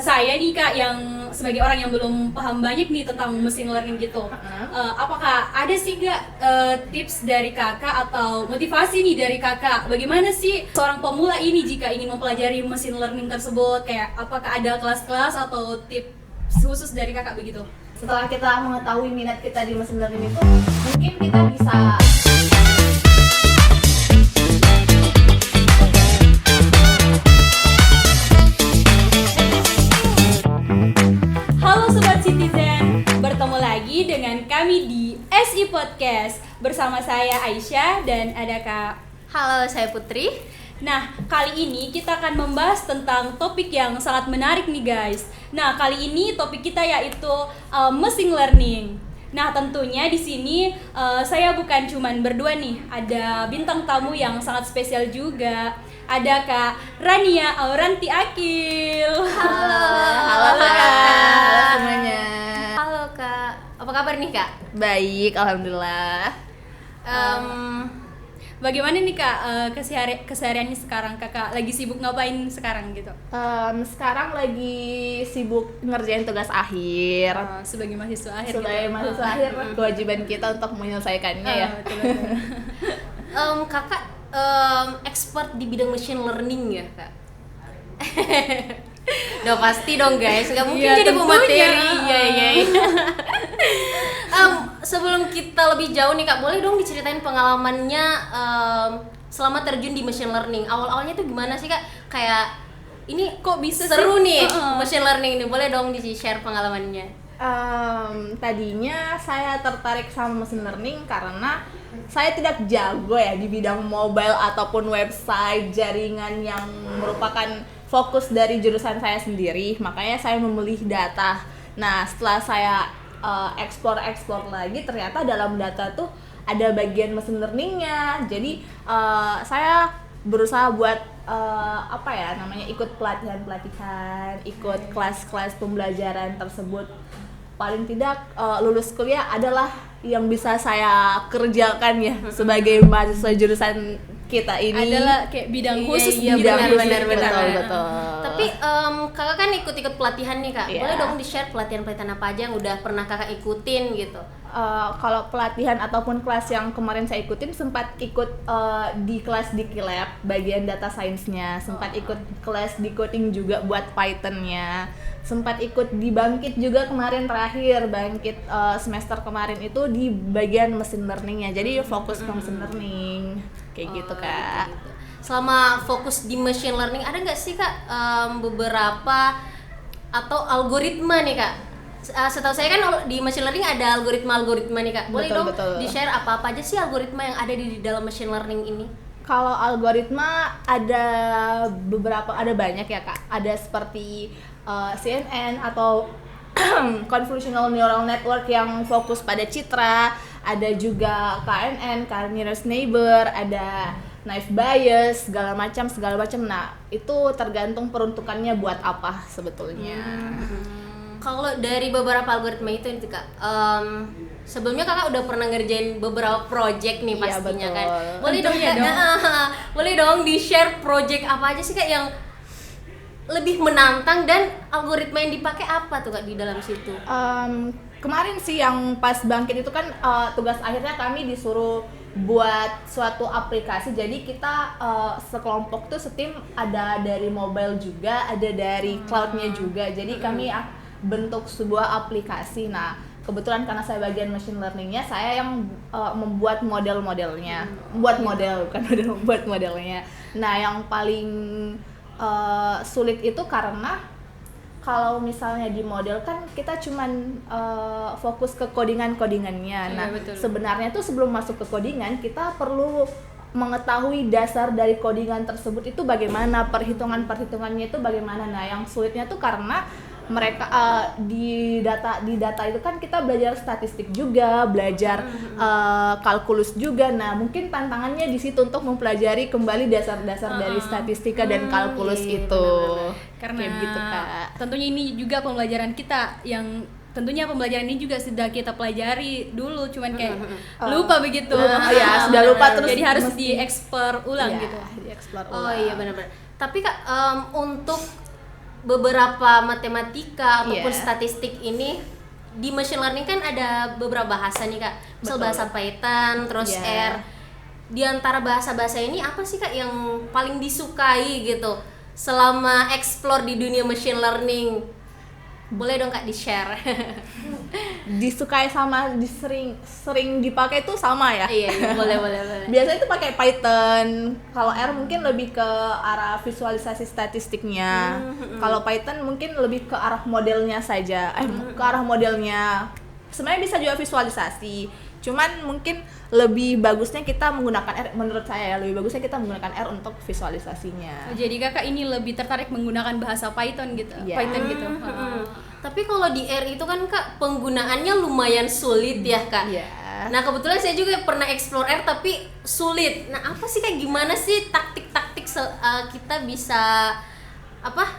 Saya nih Kak, yang sebagai orang yang belum paham banyak nih tentang machine learning gitu, apakah ada sih nggak tips dari Kakak atau motivasi nih dari Kakak, bagaimana sih seorang pemula ini jika ingin mempelajari machine learning tersebut, kayak apakah ada kelas-kelas atau tips khusus dari Kakak begitu? Setelah kita mengetahui minat kita di mesin learning itu, mungkin kita bisa Halo Sobat Citizen, bertemu lagi dengan kami di SI Podcast bersama saya Aisyah dan ada Kak. Halo, saya Putri. Nah, kali ini kita akan membahas tentang topik yang sangat menarik nih guys. Nah, kali ini topik kita yaitu machine learning. Nah, tentunya di sini saya bukan cuman berdua nih, ada bintang tamu yang sangat spesial juga. Ada Kak Rania Auranti Akil. Halo Kak. Halo semuanya. Halo Kak. Apa kabar nih Kak? Baik, alhamdulillah. Bagaimana nih Kak kesehariannya sekarang? Kakak lagi sibuk ngapain sekarang gitu? Sekarang lagi sibuk ngerjain tugas akhir. Sebagai mahasiswa akhir Sebagai gitu. mahasiswa akhir, kewajiban kita untuk menyelesaikannya ya. Betul. Kakak expert di bidang machine learning ya Kak? Udah pasti dong guys, nggak mungkin Iya, jadi tentunya. pemateri. Iya. Sebelum kita lebih jauh nih Kak, boleh dong diceritain pengalamannya selama terjun di machine learning. Awal-awalnya tuh gimana sih Kak? Kayak ini Kok bisa seru sih? nih machine learning ini. Boleh dong di-share pengalamannya. Tadinya saya tertarik sama machine learning karena saya tidak jago ya di bidang mobile ataupun website jaringan yang merupakan fokus dari jurusan saya sendiri, makanya saya memilih data. Nah, setelah saya explore lagi, ternyata dalam data tuh ada bagian machine learningnya. Jadi saya berusaha buat ikut pelatihan, ikut kelas-kelas pembelajaran tersebut. Paling tidak lulus kuliah adalah yang bisa saya kerjakan ya sebagai mahasiswa jurusan kita ini. Adalah kayak bidang khusus Iya, gitu. benar. Betul. Tapi kakak kan ikut pelatihan nih Kak. Iya. Boleh dong di-share pelatihan-pelatihan apa aja yang udah pernah kakak ikutin gitu? Kalau pelatihan ataupun kelas yang kemarin saya ikutin, sempat ikut di kelas di Kilab bagian data science-nya, sempat ikut kelas di coding juga buat Python-nya, sempat ikut di Bangkit juga kemarin terakhir, Bangkit semester kemarin itu di bagian machine learning-nya, jadi fokus ke machine learning kayak gitu Kak. Gitu. Selama fokus di machine learning, ada nggak sih Kak beberapa atau algoritma nih Kak? Setahu saya kan di machine learning ada algoritma nih Kak. Boleh Betul. di-share apa aja sih algoritma yang ada di dalam machine learning ini? Kalau algoritma ada banyak ya Kak. Ada seperti CNN atau convolutional neural network yang fokus pada citra, ada juga KNN, Nearest Neighbor, ada naive bias, segala macam. Nah, itu tergantung peruntukannya buat apa sebetulnya. Kalau dari beberapa algoritma itu Kak, sebelumnya kakak udah pernah ngerjain beberapa project nih Iya, pastinya betul. kan. Boleh dong Tentunya Kak, dong. boleh dong di-share project apa aja sih Kak yang lebih menantang dan algoritma yang dipakai apa tuh Kak di dalam situ? Kemarin sih yang pas Bangkit itu kan tugas akhirnya kami disuruh buat suatu aplikasi. Jadi kita sekelompok tuh setim, ada dari mobile juga, ada dari cloudnya juga. Jadi kami bentuk sebuah aplikasi. Nah, kebetulan karena saya bagian machine learningnya, saya yang membuat model-modelnya. Buat modelnya. Nah, yang paling sulit itu karena kalau misalnya di model kan kita cuman fokus ke codingannya. Nah, betul. sebenarnya tuh sebelum masuk ke codingan kita perlu mengetahui dasar dari codingan tersebut itu bagaimana, perhitungannya itu bagaimana. Nah, yang sulitnya tuh karena mereka di data itu kan kita belajar statistik juga, belajar kalkulus juga. Nah, mungkin tantangannya di situ untuk mempelajari kembali dasar-dasar dari statistika dan kalkulus iya, itu. Karena Kayak gitu Kak. tentunya ini juga pembelajaran kita yang tentunya pembelajaran ini juga sudah kita pelajari dulu, cuman kayak lupa begitu. Ya, sudah lupa terus jadi harus mesti dieksplor ulang Iya, gitu. dieksplor Oh ulang. iya benar-benar. Tapi Kak untuk beberapa matematika ataupun Iya. statistik ini di machine learning kan ada beberapa bahasa nih Kak. Misal Betul. bahasa Python, terus Iya. R. Di antara bahasa-bahasa ini apa sih Kak yang paling disukai gitu selama explore di dunia machine learning? Boleh dong Kak di-share. Disukai sama sering dipakai itu sama ya. Iya, boleh. Biasanya itu pakai Python. Kalau R mungkin lebih ke arah visualisasi statistiknya. Kalau Python mungkin lebih ke arah modelnya saja. Ke arah modelnya. Sebenarnya bisa juga visualisasi. Cuman mungkin lebih bagusnya kita menggunakan R, menurut saya ya, lebih bagusnya kita menggunakan R untuk visualisasinya. Jadi kakak ini lebih tertarik menggunakan bahasa Python gitu. Iya. Python gitu. Tapi kalau di R itu kan Kak penggunaannya lumayan sulit ya Kak. Iya. Nah kebetulan saya juga pernah explore R tapi sulit. Nah apa sih Kak, gimana sih taktik-taktik kita bisa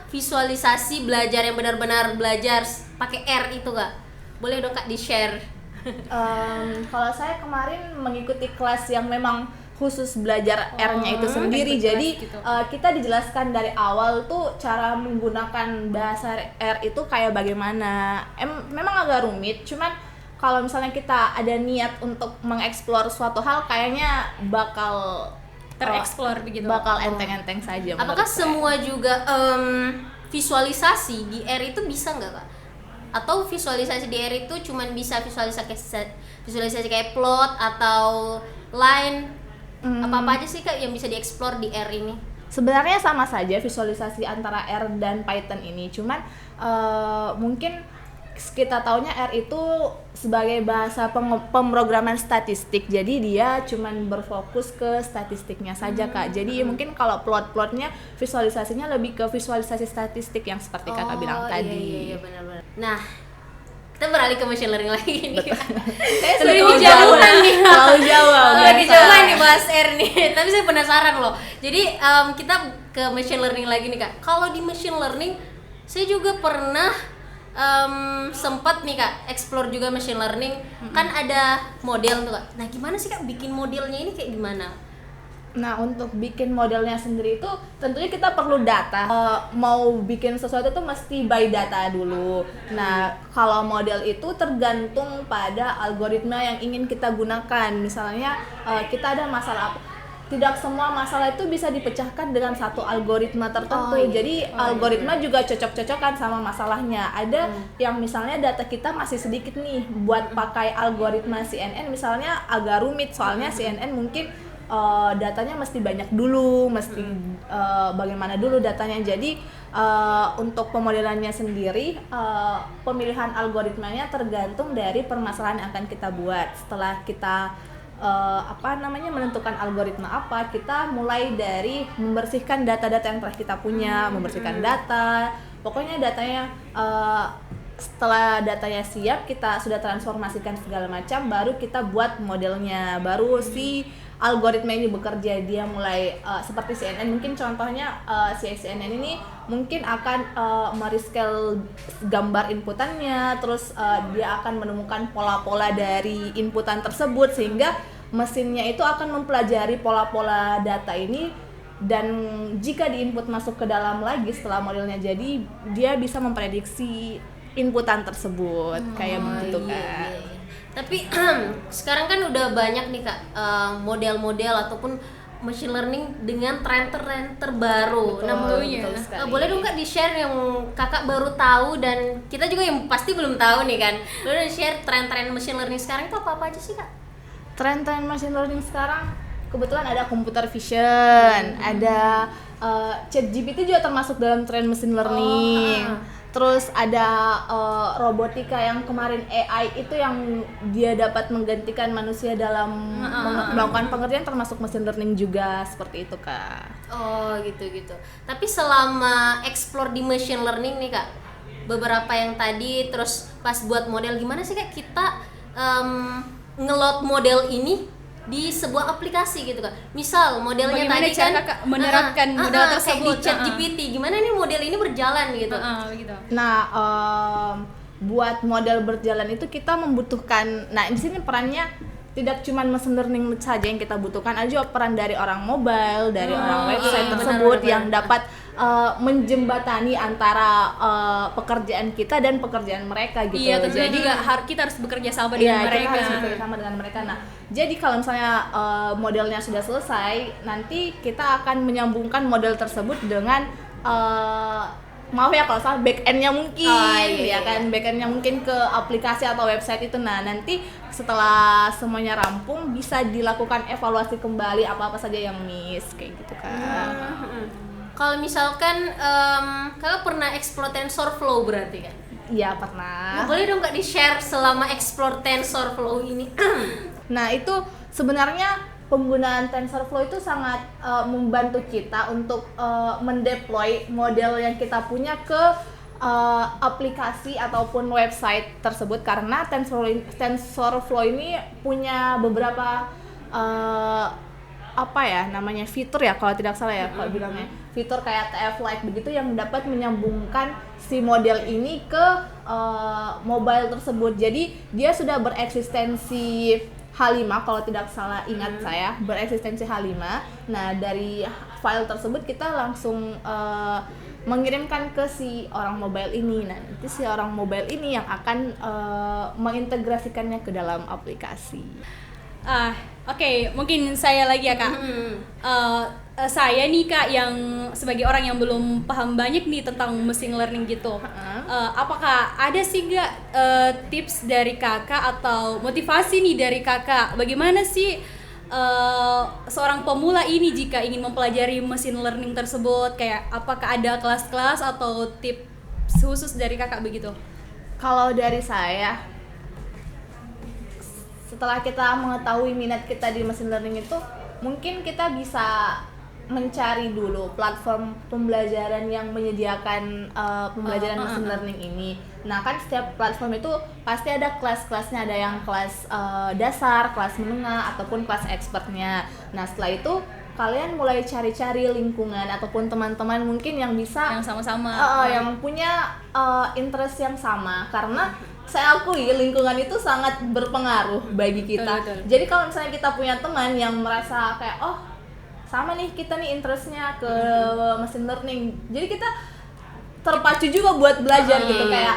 visualisasi belajar yang benar-benar belajar pakai R itu Kak? Boleh dong Kak di-share? Kalau saya kemarin mengikuti kelas yang memang khusus belajar R-nya itu sendiri, ikut jadi kelas gitu. kita dijelaskan dari awal tuh cara menggunakan bahasa R itu kayak bagaimana. Memang agak rumit, cuman kalau misalnya kita ada niat untuk mengeksplor suatu hal, kayaknya bakal Tereksplor begitu. bakal enteng-enteng saja. Apakah menurut saya. semua juga visualisasi di R itu bisa nggak Kak? Atau visualisasi di R itu cuman bisa visualisasi kayak plot atau line? Apa-apa aja sih Kak yang bisa dieksplor di R ini? Sebenarnya sama saja visualisasi antara R dan Python ini, cuman mungkin kita taunya R itu sebagai bahasa pemrograman statistik, jadi dia cuman berfokus ke statistiknya saja Kak. Jadi mungkin kalau plot-plotnya visualisasinya lebih ke visualisasi statistik yang seperti kakak bilang tadi. Iya benar-benar. Nah, kita beralih ke machine learning lagi nih. Saya Sudah terlalu kejauhan nih. terlalu jauh. Lagi coba nih bahas R nih. Tapi saya penasaran loh. Jadi kita ke machine learning lagi nih Kak. Kalau di machine learning, saya juga pernah sempat nih Kak explore juga machine learning. Kan ada model tuh Kak. Nah gimana sih Kak bikin modelnya ini kayak gimana? Nah, untuk bikin modelnya sendiri itu tentunya kita perlu data. Mau bikin sesuatu itu mesti by data dulu. Nah, kalau model itu tergantung pada algoritma yang ingin kita gunakan. Misalnya kita ada masalah apa? Tidak semua masalah itu bisa dipecahkan dengan satu algoritma tertentu. Jadi algoritma juga cocok-cocokan sama masalahnya. Ada yang misalnya data kita masih sedikit nih, buat pakai algoritma CNN misalnya agak rumit, soalnya CNN mungkin datanya mesti banyak dulu, mesti bagaimana dulu datanya. Jadi untuk pemodelannya sendiri, pemilihan algoritmanya tergantung dari permasalahan yang akan kita buat. Setelah kita menentukan algoritma apa, kita mulai dari membersihkan data-data yang telah kita punya, membersihkan data. Pokoknya datanya setelah datanya siap, kita sudah transformasikan segala macam, baru kita buat modelnya, baru si algoritma ini bekerja. Dia mulai seperti CNN, mungkin contohnya si CNN ini mungkin akan merescale gambar inputannya, terus dia akan menemukan pola-pola dari inputan tersebut, sehingga mesinnya itu akan mempelajari pola-pola data ini, dan jika diinput masuk ke dalam lagi setelah modelnya jadi, dia bisa memprediksi inputan tersebut. Kayak begitu Kak. Iya. Tapi sekarang kan udah banyak nih Kak model-model ataupun machine learning dengan tren-tren terbaru. Betul, Nah, betul sekali. boleh dong Kak di-share yang Kakak baru tahu dan kita juga yang pasti belum tahu nih kan. Boleh share tren-tren machine learning sekarang itu apa aja sih Kak? Tren-tren machine learning sekarang kebetulan ada computer vision, ada ChatGPT juga termasuk dalam tren machine learning. Terus ada robotika yang kemarin AI itu yang dia dapat menggantikan manusia dalam melakukan pengerjaan, termasuk machine learning juga, seperti itu Kak. Oh gitu. Tapi selama explore di machine learning nih Kak, beberapa yang tadi terus pas buat model, gimana sih Kak kita ngeload model ini di sebuah aplikasi gitu Kak. Misal modelnya Bagaimana tadi cara kan Kakak menerapkan model kayak tersebut? di ChatGPT, gimana nih model ini berjalan gitu. Begitu. Nah, buat model berjalan itu kita membutuhkan, nah di sini perannya tidak cuma machine learning saja yang kita butuhkan, ada juga peran dari orang mobile, dari orang website iya, tersebut benar. yang dapat menjembatani antara pekerjaan kita dan pekerjaan mereka gitu. Iya, tentunya Jadi juga kita harus bekerja sama iya, dengan mereka. kita harus bekerja sama dengan mereka. Nah, jadi kalau misalnya modelnya sudah selesai, nanti kita akan menyambungkan model tersebut dengan maaf ya kalau salah back-end-nya mungkin, ya kan, back-end-nya mungkin ke aplikasi atau website itu. Nah, nanti setelah semuanya rampung bisa dilakukan evaluasi kembali apa-apa saja yang miss kayak gitu kan. Kalau misalkan kakak pernah explore TensorFlow berarti kan? Iya, pernah. Nah, boleh dong kak di-share selama explore TensorFlow ini? Nah, itu sebenarnya penggunaan TensorFlow itu sangat membantu kita untuk mendeploy model yang kita punya ke aplikasi ataupun website tersebut, karena TensorFlow ini punya beberapa fitur ya kalau tidak salah ya kalau bilangnya, fitur kayak TF-like begitu yang dapat menyambungkan si model ini ke mobile tersebut. Jadi dia sudah bereksistensi H5 kalau tidak salah ingat saya, bereksistensi H5. Nah, dari file tersebut kita langsung mengirimkan ke si orang mobile ini. Nah, nanti si orang mobile ini yang akan mengintegrasikannya ke dalam aplikasi. Oke, mungkin saya lagi ya kak. Saya nih kak yang sebagai orang yang belum paham banyak nih tentang machine learning gitu. Apakah ada sih nggak tips dari kakak atau motivasi nih dari kakak? Bagaimana sih seorang pemula ini jika ingin mempelajari machine learning tersebut? Kayak apakah ada kelas-kelas atau tips khusus dari kakak begitu? Kalau dari saya, setelah kita mengetahui minat kita di machine learning itu, mungkin kita bisa mencari dulu platform pembelajaran yang menyediakan pembelajaran machine learning ini. Nah, kan setiap platform itu pasti ada kelas-kelasnya, ada yang kelas dasar, kelas menengah, ataupun kelas expertnya. Nah, setelah itu kalian mulai cari-cari lingkungan ataupun teman-teman mungkin yang bisa Yang sama-sama yang punya interest yang sama, karena saya akui lingkungan itu sangat berpengaruh bagi kita. Betul. Jadi kalau misalnya kita punya teman yang merasa kayak sama nih kita nih interestnya ke machine learning, jadi kita terpacu juga buat belajar gitu, kayak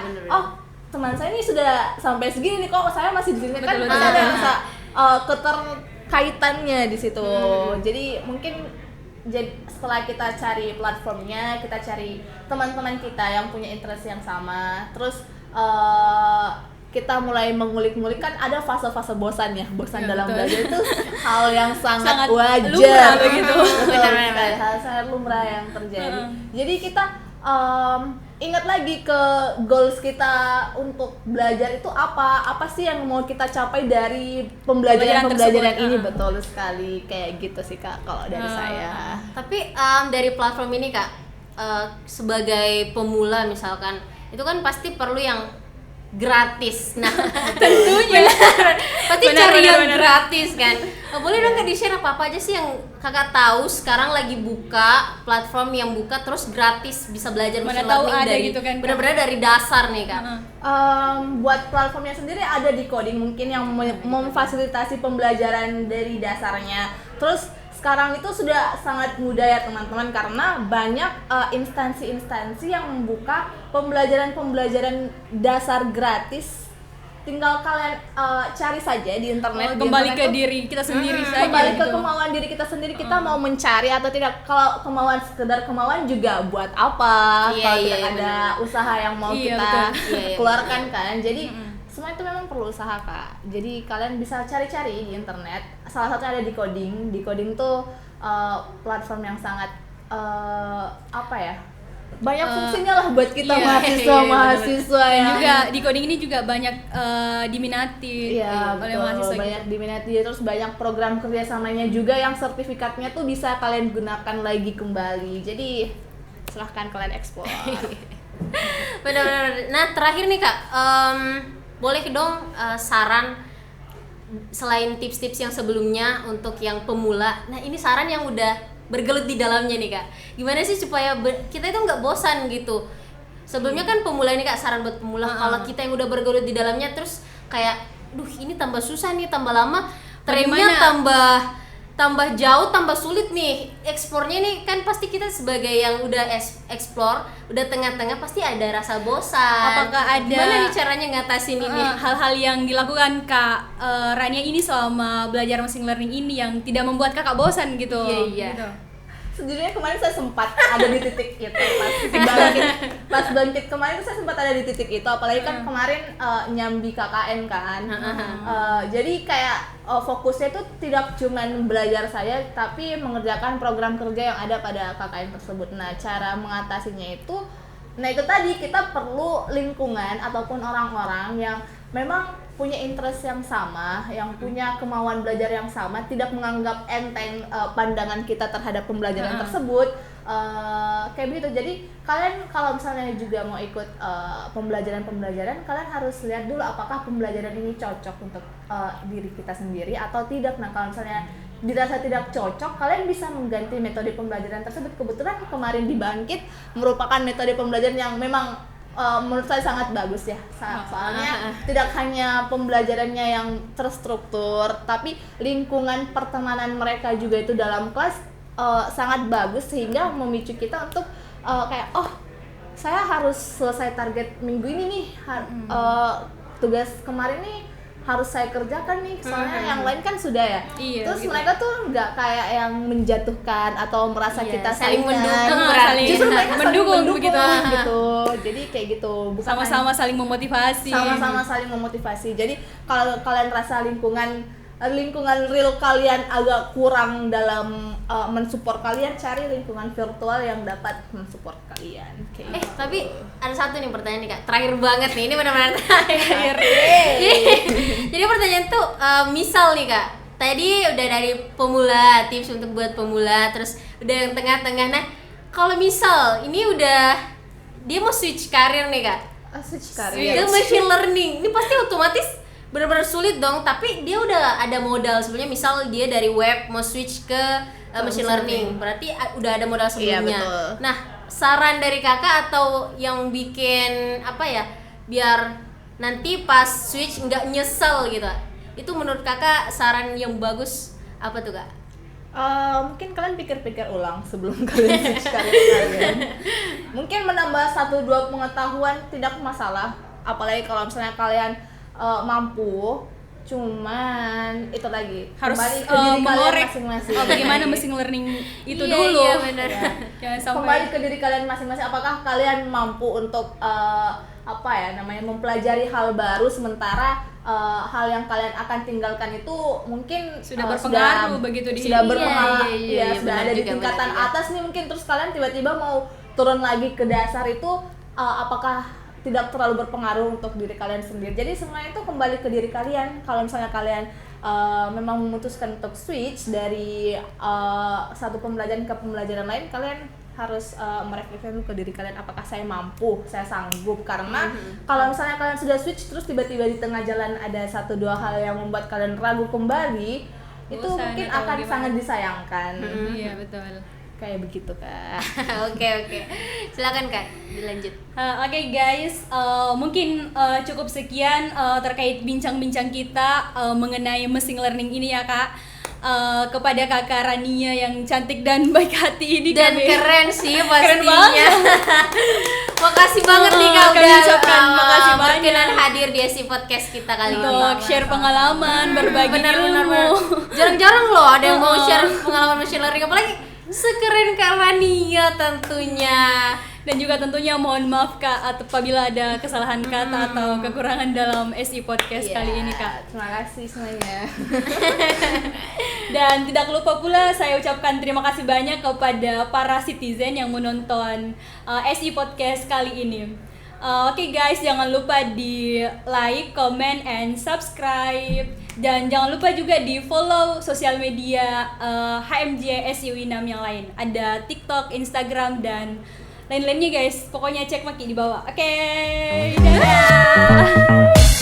teman saya ini sudah sampai segini nih, kok saya masih di sini, kan Betul. ada rasa keterkaitannya di situ. Jadi mungkin setelah kita cari platformnya, kita cari teman-teman kita yang punya interest yang sama, terus kita mulai mengulik-ngulik, kan ada fase-fase bosan dalam betul. belajar itu hal yang sangat wajar lumrah begitu. Benar, hal sangat lumrah yang terjadi. Jadi kita ingat lagi ke goals kita untuk belajar itu apa sih yang mau kita capai dari pembelajaran tersebut. ini. Betul sekali, kayak gitu sih kak kalau dari saya. Tapi dari platform ini kak, sebagai pemula misalkan, itu kan pasti perlu yang gratis. Nah, Tentunya. pasti Benar, cari benar, yang benar. gratis kan. Boleh dong kak di-share apa aja sih yang kakak tahu sekarang lagi buka platform yang buka terus gratis bisa belajar Mana machine tahu learning ada dari gitu kan, Kak. benar-benar dari dasar nih kak. Buat platformnya sendiri ada di coding mungkin yang memfasilitasi pembelajaran dari dasarnya. Terus sekarang itu sudah sangat mudah ya teman-teman, karena banyak instansi-instansi yang membuka pembelajaran dasar gratis. Tinggal kalian cari saja di internet. Kembali ke tuh, diri kita sendiri saja. kembali ke gitu. kemauan diri kita sendiri, kita mau mencari atau tidak. Kalau kemauan, sekedar kemauan juga buat apa kalau tidak ada usaha yang mau Iya, kita betul. keluarkan kan. Jadi semua itu memang perlu usaha kak. Jadi kalian bisa cari-cari di internet. Salah satu ada di coding. Di coding tuh platform yang sangat banyak fungsinya lah buat kita mahasiswa Dan yang juga di coding ini juga banyak diminati iya, oleh betul, mahasiswa banyak gitu. diminati, terus banyak program kerjasamanya juga yang sertifikatnya tuh bisa kalian gunakan lagi kembali. Jadi silahkan kalian explore. Benar-benar. Nah terakhir nih kak, boleh dong saran selain tips-tips yang sebelumnya untuk yang pemula. Nah ini saran yang udah bergelut di dalamnya nih kak. Gimana sih supaya kita itu nggak bosan gitu. Sebelumnya kan pemula ini kak, saran buat pemula. Kalau kita yang udah bergelut di dalamnya terus kayak, duh ini tambah susah nih, tambah lama, trennya Bagaimana? tambah tambah jauh tambah sulit nih ekspornya nih, kan pasti kita sebagai yang udah explore udah tengah-tengah pasti ada rasa bosan. Apakah ada gimana nih caranya ngatasin ini? hal-hal yang dilakukan Kak Rania ini selama belajar machine learning ini yang tidak membuat Kakak bosan gitu? Iya. Gitu. Sejujurnya kemarin saya sempat ada di titik itu pas bangkit kemarin saya sempat ada di titik itu, apalagi kan kemarin nyambi KKN kan. Jadi kayak fokusnya itu tidak cuman belajar saya tapi mengerjakan program kerja yang ada pada KKN tersebut. Nah, cara mengatasinya itu tadi kita perlu lingkungan ataupun orang-orang yang memang punya interest yang sama, yang punya kemauan belajar yang sama, tidak menganggap enteng pandangan kita terhadap pembelajaran tersebut, kayak begitu. Jadi kalian kalau misalnya juga mau ikut pembelajaran, kalian harus lihat dulu apakah pembelajaran ini cocok untuk diri kita sendiri atau tidak. Nah, kalau misalnya dirasa tidak cocok, kalian bisa mengganti metode pembelajaran tersebut. Kebetulan kemarin di Bangkit merupakan metode pembelajaran yang memang menurut saya sangat bagus ya, soalnya tidak hanya pembelajarannya yang terstruktur, tapi lingkungan pertemanan mereka juga itu dalam kelas sangat bagus, sehingga memicu kita untuk kayak saya harus selesai target minggu ini nih, tugas kemarin nih harus saya kerjakan nih, soalnya yang lain kan sudah ya. Iya, Terus gitu. mereka tuh nggak kayak yang menjatuhkan atau merasa kita saling saingan. mendukung Saling berarti. Justru mereka saling mendukung mendukung begitu. gitu. Jadi kayak gitu. Bukan Sama-sama saling memotivasi. sama-sama saling memotivasi. Jadi kalau kalian rasa lingkungan real kalian agak kurang dalam mensupport kalian, cari lingkungan virtual yang dapat mensupport kalian. Kayak gitu. Tapi ada satu nih pertanyaan nih Kak, terakhir banget nih, ini benar-benar terakhir. Jadi pertanyaan tuh, misal nih Kak, tadi udah dari pemula, tips untuk buat pemula, terus udah yang tengah-tengah. Nah, kalau misal ini udah dia mau switch karir nih Kak, Switch ke karir. machine learning, ini pasti otomatis benar-benar sulit dong. Tapi dia udah ada modal sebenarnya, misal dia dari web mau switch ke machine learning, berarti udah ada modal Iya, sebelumnya. betul. Nah, saran dari Kakak atau yang bikin apa ya, biar nanti pas switch nggak nyesel gitu, itu menurut Kakak saran yang bagus apa tuh Kak? Mungkin kalian pikir-pikir ulang sebelum kalian switch karir kalian. Mungkin menambah 1-2 pengetahuan tidak masalah, apalagi kalau misalnya kalian mampu. Cuman itu lagi Harus kembali ke diri kalian mengorek masing-masing. bagaimana machine learning itu Iya, dulu. iya, benar. Ya. Jangan sampai Kembali ke diri kalian masing-masing, apakah kalian mampu untuk mempelajari hal baru, sementara hal yang kalian akan tinggalkan itu mungkin Sudah berpengaruh begitu di sudah hidup. berpengaruh, Iya, sudah benar ada di juga, tingkatan benar juga. atas nih mungkin, terus kalian tiba-tiba mau turun lagi ke dasar itu, apakah tidak terlalu berpengaruh untuk diri kalian sendiri. Jadi semuanya itu kembali ke diri kalian. Kalau misalnya kalian memang memutuskan untuk switch dari satu pembelajaran ke pembelajaran lain, kalian harus merefleksikan ke diri kalian, apakah saya mampu, saya sanggup. Karena kalau misalnya kalian sudah switch terus tiba-tiba di tengah jalan ada 1-2 hal yang membuat kalian ragu kembali, itu Bosan mungkin atau akan gimana? sangat disayangkan. Iya, betul. Kayak begitu, Kak. Oke. Silakan Kak, dilanjut. Oke guys, mungkin cukup sekian terkait bincang-bincang kita mengenai machine learning ini ya Kak. Kepada Kakak Rania yang cantik dan baik hati ini Dan kami keren sih Keren pastinya. Makasih banget nih Kak Kami udah ucapkan makasih banyak. berkenan hadir di SI Podcast kita kali ini. untuk share pengalaman, berbagi Benar. ilmu. Jarang-jarang loh ada yang mau share pengalaman machine learning, apalagi sekeren Kak Rania tentunya. Dan juga tentunya mohon maaf Kak apabila ada kesalahan kata atau kekurangan dalam SI Podcast kali ini Kak. Terima kasih semuanya. Dan tidak lupa pula saya ucapkan terima kasih banyak kepada para citizen yang menonton SI Podcast kali ini. Oke guys, jangan lupa di like, comment, and subscribe. Dan jangan lupa juga di follow sosial media HMJ SI UINAM yang lain. Ada TikTok, Instagram, dan lain-lainnya guys. Pokoknya cek maki di bawah. Oke, dadah.